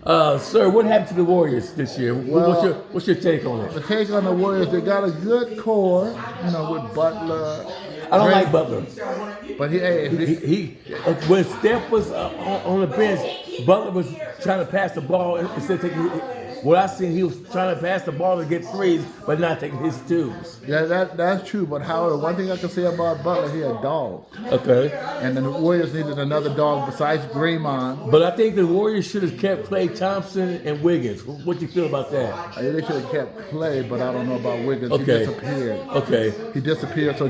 Sir, what happened to the Warriors this year? Well, what's your take on The it? take on the Warriors, they got a good core, with Butler. I don't Drake, like Butler. but When Steph was on the bench, Butler was trying to pass the ball instead of taking. What I seen, he was trying to pass the ball to get threes, but not taking his twos. Yeah, that's true. But however, one thing I can say about Butler, he a dog. Okay. And the Warriors needed another dog besides Draymond. But I think the Warriors should have kept Klay Thompson and Wiggins. What do you feel about that? They should have kept Clay, but I don't know about Wiggins. Okay. He disappeared. Okay. He disappeared. So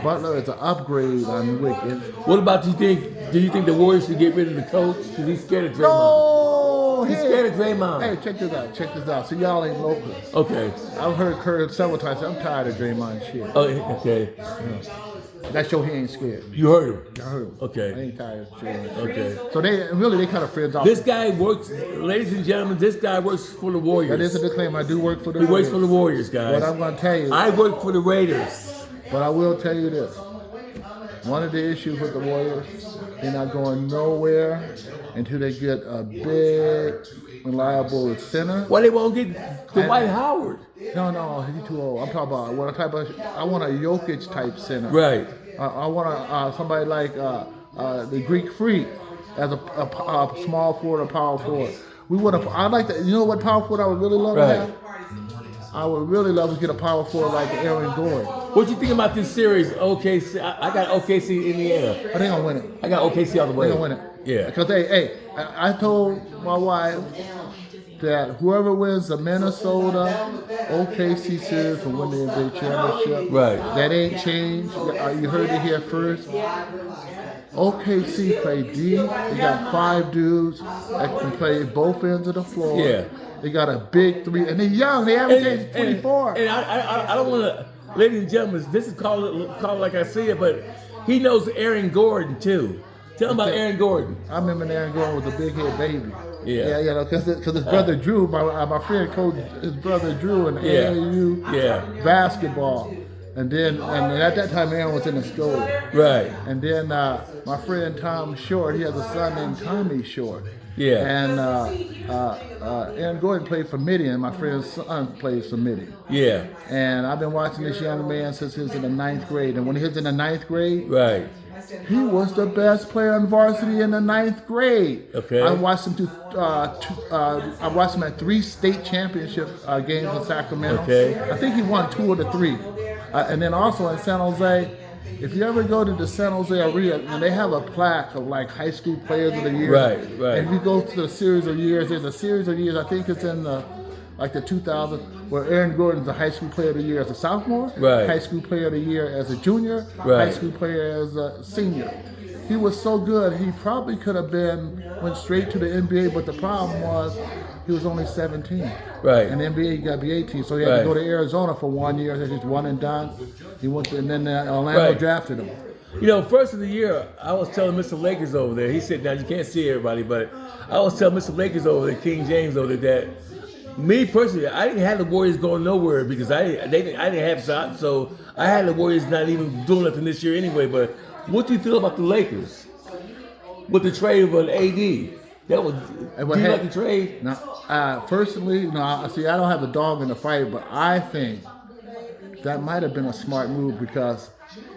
Butler is an upgrade on Wiggins. What about do you think the Warriors should get rid of the coach because he's scared of Draymond? No, He's scared of Draymond. Hey, check this out. So y'all ain't local. Okay. I've heard Kurt several times say, I'm tired of Draymond shit. Oh, okay. That show he ain't scared. You heard him. I heard him. Okay. I ain't tired of Draymond. Okay. So they kind of friends off. This guy works, ladies and gentlemen, this guy works for the Warriors. That isn't the claim. I do work for the He Warriors. works for the Warriors, guys. But I'm going to tell you. I work for the Raiders. But I will tell you this. One of the issues with the Warriors, they're not going nowhere until they get a big, reliable center. Why they won't get Dwight Howard? No, he's too old. I'm talking about I want a Jokic type center. Right. I want somebody like the Greek Freak as a small forward or power forward. I like that. You know what power forward I would really love to Right. have? I would really love to get a power forward like Aaron Gordon. What you think about this series, OKC? I got OKC, Indiana. But they gonna win it. I got OKC all the way. They gonna win it. Yeah. Because I told my wife that whoever wins the Minnesota OKC series will win the NBA championship. Right. That ain't changed. You heard it here first. OKC play D. They got 5 dudes that can play both ends of the floor. Yeah. They got a big 3, and they're young. They haven't changed 24. And I don't want to, ladies and gentlemen, this is called like I see it, but he knows Aaron Gordon too. Tell him about Aaron Gordon. I remember Aaron Gordon was a big head baby. Yeah. Because his brother Drew, my friend coached his brother Drew in AAU basketball. And at that time, Aaron was in the school. Right. And then my friend Tom Short, he has a son named Tommy Short. Yeah. And Aaron Gordon played for Midian. My friend's son plays for Midian. Yeah. And I've been watching this young man since he was in the 9th grade. And when he was in the 9th grade, Right. he was the best player in varsity in the 9th grade. Okay. I watched him I watched him at 3 state championship games in Sacramento. Okay. I think he won 2 of the 3. And then also in San Jose, if you ever go to the San Jose Arena, and they have a plaque of like high school players of the year. Right. And if you go to the series of years, there's a series of years, I think it's in the 2000, where Aaron Gordon's a high school player of the year as a sophomore, Right. high school player of the year as a junior, Right. high school player as a senior. He was so good, he probably could have went straight to the NBA, but the problem was he was only 17. Right. And the NBA, he got to be 18, so he had Right. to go to Arizona for 1 year, and he's one and done. He went to, and then Orlando Right. drafted him. You know, first of the year, I was telling Mr. Lakers over there. He said, "Now you can't see everybody, but I was telling Mr. Lakers over there, King James over there, that me personally, I didn't have the Warriors going nowhere because I didn't have shots, so I had the Warriors not even doing nothing this year anyway. But what do you feel about the Lakers with the trade of an AD? That was. Do you like the trade? Now, personally, I don't have a dog in the fight, but I think that might have been a smart move because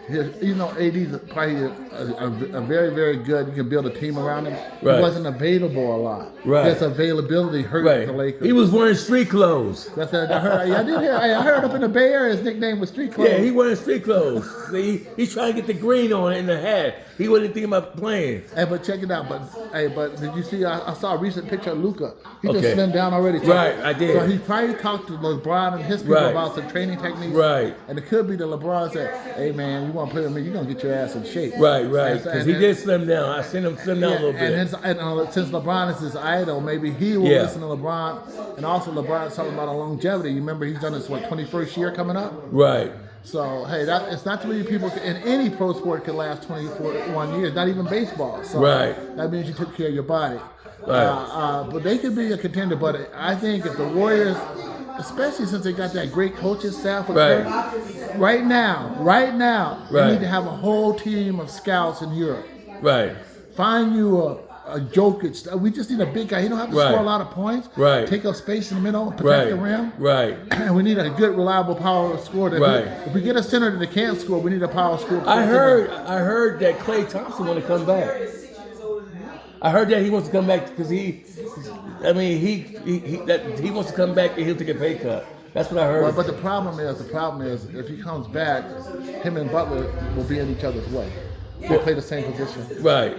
AD's probably a very, very good. You can build a team around him. Right. He wasn't available a lot. Right. His availability hurt Right. the Lakers. He was wearing street clothes. That's what I heard. I did hear. I heard up in the Bay Area, his nickname was Street Clothes. Yeah, he wearing street clothes. See, he's trying to get the green on in the hat. He wasn't thinking about playing. Hey, but check it out. But did you see? I saw a recent picture of Luka. He Okay. just slimmed down already. So, Right, I did. So he probably talked to LeBron and his people Right. about some training techniques. Right. And it could be that LeBron said, "Hey man, you want to play with me? You're gonna get your ass in shape." Right. And- Because he and- did slim down. I seen him slim down a little bit. And since LeBron is his idol, maybe he will listen to LeBron. And also LeBron's talking about a longevity. You remember he's done his 21st year coming up. Right. So hey, it's not too many people in any pro sport can last 21 years. Not even baseball. So Right. that means you took care of your body. Right. But they could be a contender. But I think if the Warriors, especially since they got that great coaching staff, with Right. Kirk, right now, they Right. need to have a whole team of scouts in Europe. Right. Find you a Jokic. We just need a big guy. He don't have to Right. score a lot of points. Right. Take up space in the middle, protect Right. the rim. Right. And we need a good, reliable power scorer. Right. If we get a center that can't score, we need a power scorer. I heard that Klay Thompson want to come back. I heard that he wants to come back because he wants to come back and he'll take a pay cut. That's what I heard. But the problem is, if he comes back, him and Butler will be in each other's way. They play the same position. Right.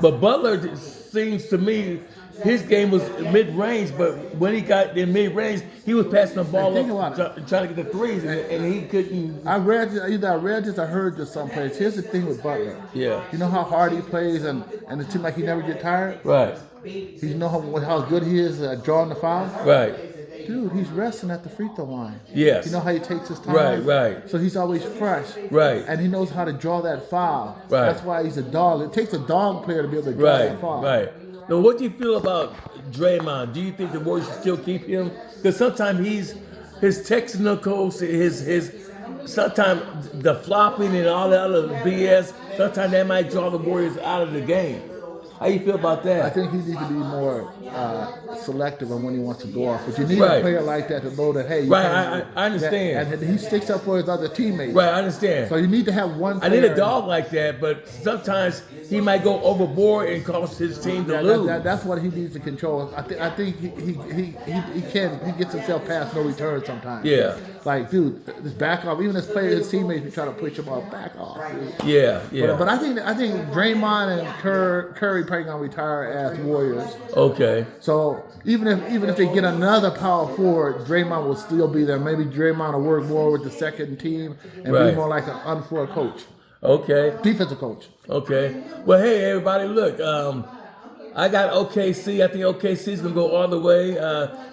But Butler seems to me his game was mid-range, but when he got in mid-range, he was passing the ball think up, about trying to get the threes, and he couldn't. I read this, I heard this someplace. Here's the thing with Butler. Yeah. You know how hard he plays, and it seems like he never get tired. Right. You know how good he is at drawing the foul. Right. Dude, he's resting at the free throw line. Yes. You know how he takes his time? Right. So he's always fresh. Right. And he knows how to draw that foul. Right. That's why he's a dog. It takes a dog player to be able to draw that foul. Right. Now, what do you feel about Draymond? Do you think the Warriors should still keep him? Because sometimes his technicals, sometimes the flopping and all that other BS, sometimes that might draw the Warriors out of the game. How you feel about that? I think he needs to be more selective on when he wants to go off. But you need Right. a player like that to know that, hey, you Right, can't- I understand. And he sticks up for his other teammates. Right, I understand. So you need to have one I player. need a dog like that, but sometimes he might go overboard and cause his team to lose. That's what he needs to control. I think he gets himself past no return sometimes. Yeah. Like, dude, just back off. Even his players, his teammates be trying to push him off. Back off. Dude. Yeah. But I think Draymond and Curry probably gonna retire as Warriors. Okay. So even if they get another power forward, Draymond will still be there. Maybe Draymond will work more with the second team and Right. be more like an unfair coach, Okay. defensive coach. Okay. Well, hey, everybody, look. I got OKC. I think OKC is gonna go all the way.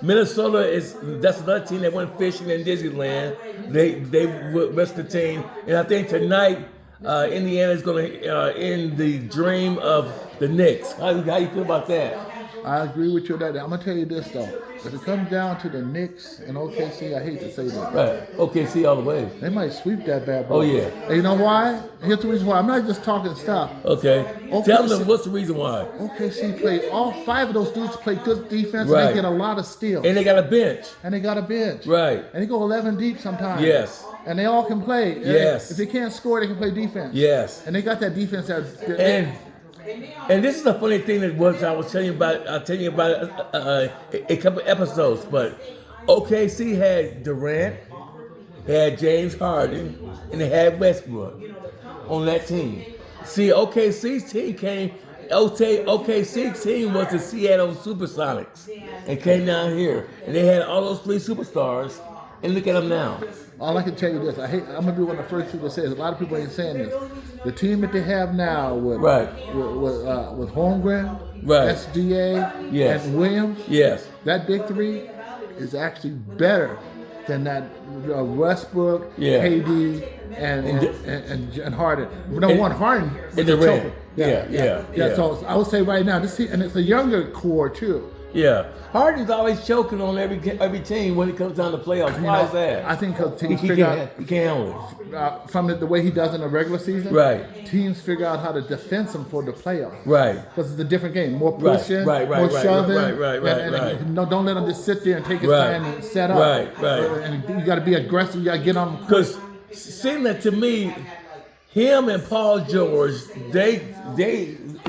Minnesota that's another team that went fishing in Disneyland. They rest the team, and I think tonight Indiana is gonna end the dream of the Knicks. How you feel about that? I agree with you on that. I'm gonna tell you this though: if it comes down to the Knicks and OKC, I hate to say that, Right. OKC all the way. they might sweep that bad boy. Oh, yeah. And you know why? Here's the reason why. I'm not just talking stuff. Okay. OKC Tell them what's the reason why. OKC played all 5 of those dudes play good defense, Right. and they get a lot of steals, And they got a bench. and they got a bench, Right. and they go 11 deep sometimes. Yes. And they all can play. Yes. If they can't score, they can play defense. Yes. And they got that defense that. And this is a funny thing that I was telling you about. I'll tell you about a couple episodes. But OKC had Durant, they had James Harden, and they had Westbrook on that team. See, OKC's team came. OKC's team was the Seattle Supersonics and came down here, and they had all those 3 superstars. And look at them now. All I can tell you this: I'm gonna be one of the first people to say this. A lot of people ain't saying this. The team that they have now with Right. with Holmgren, Right. SGA, Yes. and Williams, Yes. that big 3 is actually better than that Westbrook, Yeah. KD, and Harden. No And- one Harden was and a Durant. choker. Yeah. So I would say right now, this team, and it's a younger core too. Yeah, Harden's always choking on every team when it comes down to playoffs. Why is that? I think because he teams figure out can't handle it. from the way he does in the regular season. Right. Teams figure out how to defend him for the playoffs. Right. Because it's a different game. More Right, pushing, right, more shoving. right. No, don't let him just sit there and take his Right. time and set up. Right. And you got to be aggressive. You got to get on him. Because seeing that to me, him and Paul George, they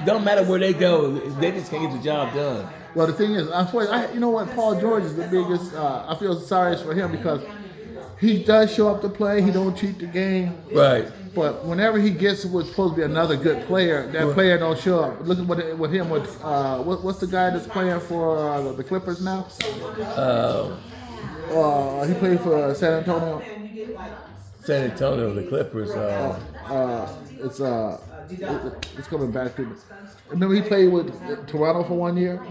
don't matter where they go, they just can't get the job done. Well, the thing is, you know what? Paul George is the biggest. I feel sorry for him because he does show up to play. He don't cheat the game. Right. But whenever he gets what's supposed to be another good player, that player don't show up. Look at with him. What's the guy that's playing for the Clippers now? He played for San Antonio. San Antonio, the Clippers. It's coming back to me. Remember he played with Toronto for 1 year?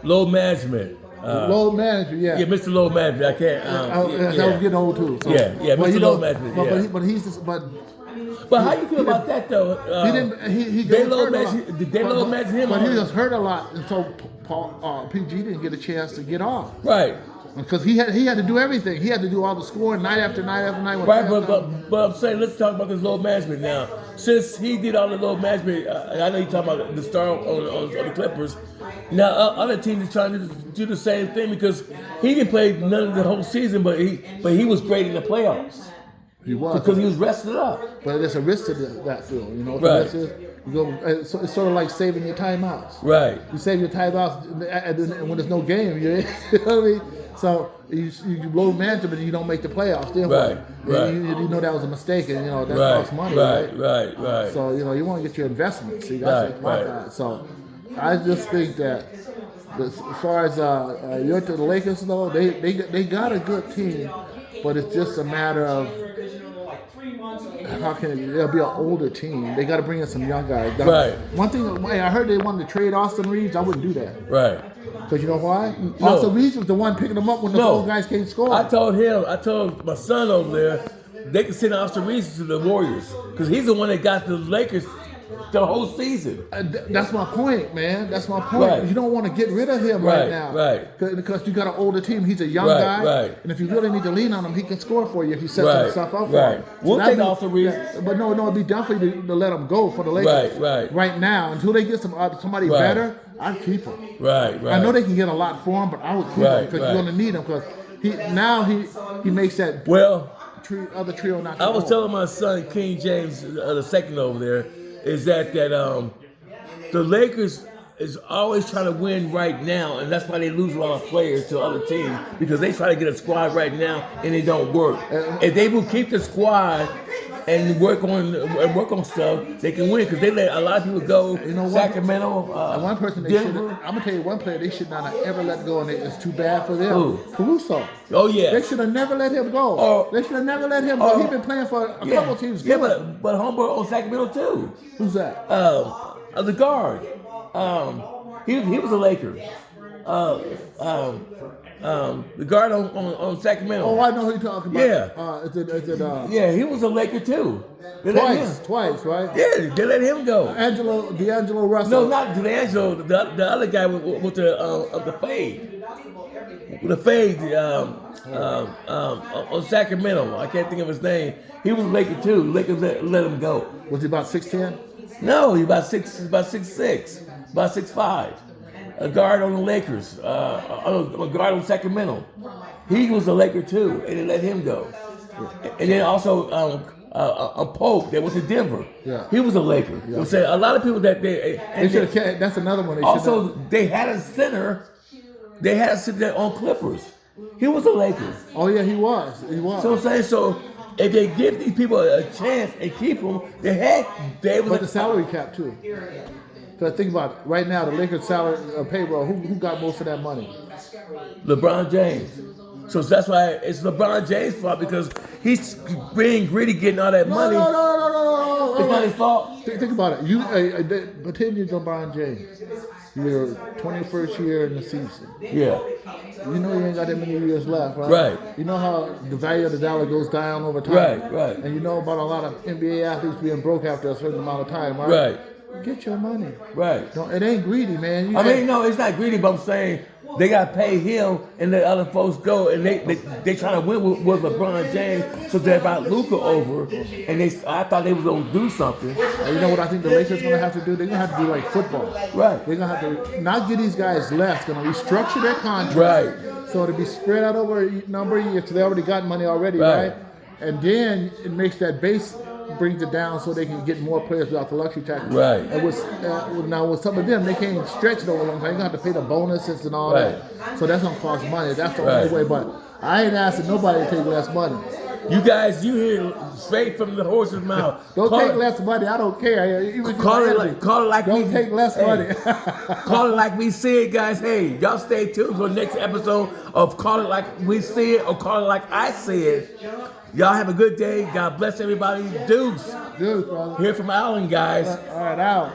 Load management. Load management, yeah. Yeah, Mr. Load Management. I can't. I was getting old too. So. Yeah, Mr. Load Management. Yeah. But he's just, but how you feel about that though? he didn't. He They got load hurt a lot. manage. Did they load manage him? But he was hurt a lot, and so PG didn't get a chance to get off. Right. Because he had to do everything. He had to do all the scoring night after night after night. Right, but I'm saying, let's talk about this load management now. Since he did all the load management, I know you're talking about the star on the Clippers. Now, other teams are trying to do the same thing because he didn't play none of the whole season, but he was great in the playoffs. He was. Because he was rested up. But there's a risk to that, Phil. You know what Right. the risk is? You go, it's sort of like saving your timeouts. Right. You save your timeouts and when there's no game. You know what I mean? So you load management and you don't make the playoffs. Then Right, what? right. You know that was a mistake, and you know that Right, costs money, right. So you know you want to get your investment. See, that's Right, my right. God. So I just think that as far as you're to the Lakers, though, they got a good team, but it's just a matter of how can they'll be an older team. They got to bring in some young guys. Right. One thing I heard they wanted to trade Austin Reeves. I wouldn't do that. Right. Because you know why? No. Austin Reeves was the one picking them up when the No. old guys can't score. I told my son over there, they can send Austin Reeves to the Warriors because he's the one that got the Lakers the whole season. That's my point, man. That's my point. Right. You don't want to get rid of him Right, right now. right. Because you got an older team. He's a young Right, guy. right. And if you really need to lean on him, he can score for you if you set Right, himself up for right. him. We'll that'd take be- Austin Reeves. But no, it'd be dumb for you to let him go for the Lakers. Right. Now, until they get somebody Right. better, I'd keep him. Right. I know they can get a lot for him, but I would keep him Right, because right. you're going to need him because he makes that Well, other trio not to I was roll. telling my son King James the second over there is that the Lakers is always trying to win right now, and that's why they lose a lot of players to other teams because they try to get a squad right now and it don't work. If they will keep the squad and work on stuff, they can win because they let a lot of people go. You know what? Sacramento, One person they should. Denver. I'm gonna tell you one player they should not have ever let go, and it's too bad for them. Who? Caruso. Oh yeah. They should have never let him go. Oh. They should have never let him go. He's been playing for a couple teams. Yeah, Good. but homeboy on Sacramento too. Who's that? The guard. He was a Laker. The guard on Sacramento. Oh, I know who you're talking about. Yeah. Is it Yeah, he was a Laker too. They let him. twice, right? Yeah, they let him go. D'Angelo Russell. No, not D'Angelo. The other guy with the fade. With the fade on Sacramento. I can't think of his name. He was a Laker too. Lakers let him go. Was he about 6'10"? No, he's about 6'6", about 6'5". A guard on the Lakers, a guard on Sacramento. He was a Laker too, and they let him go. And then also a Pope that went to Denver. Yeah. He was a Laker. Yeah. So a lot of people that They should have. That's another one. They also should they had a center. They had a center on Clippers. He was a Laker. Oh yeah, he was. He was. So I'm saying if they give these people a chance and keep them, they But was the salary cap too. Because think about it. Right now, the Lakers' salary payroll. Who got most of that money? LeBron James. So that's why it's LeBron James' fault because he's being greedy, getting all that money. No. It's not his fault. Think about it. You pretend you're LeBron James. Your 21st year in the season. Yeah. You know you ain't got that many years left, right? Right. You know how the value of the dollar goes down over time. Right. And you know about a lot of NBA athletes being broke after a certain amount of time, right? Right. Get your money. Right. It ain't greedy, man. No, it's not greedy, but I'm saying they got to pay him and let other folks go, and they trying to win with LeBron James, so they brought Luka over, and I thought they was gonna do something. And you know what I think the Lakers gonna have to do? They're gonna have to do like football. Right. They're gonna have to not get these guys less. Gonna restructure their contract. Right. So it'll be spread out over a number of years. So they already got money already, Right. right? And then it makes that base. Brings it down so they can get more players without the luxury tax. Right. And now with some of them, they can't stretch it over a long time. They're gonna have to pay the bonuses and all Right. that. So that's gonna cost money. That's the Right. only way. But I ain't asking nobody to take less money. You guys, you hear straight from the horse's mouth. Don't take less money. I don't care. Even Call it like don't we take less money. Call it like we see it, guys. Hey, y'all stay tuned for the next episode of Call It Like We See It or Call It Like I See It. Y'all have a good day. God bless everybody. Deuce. Dude, brother. Hear from Alan, guys. All right, out.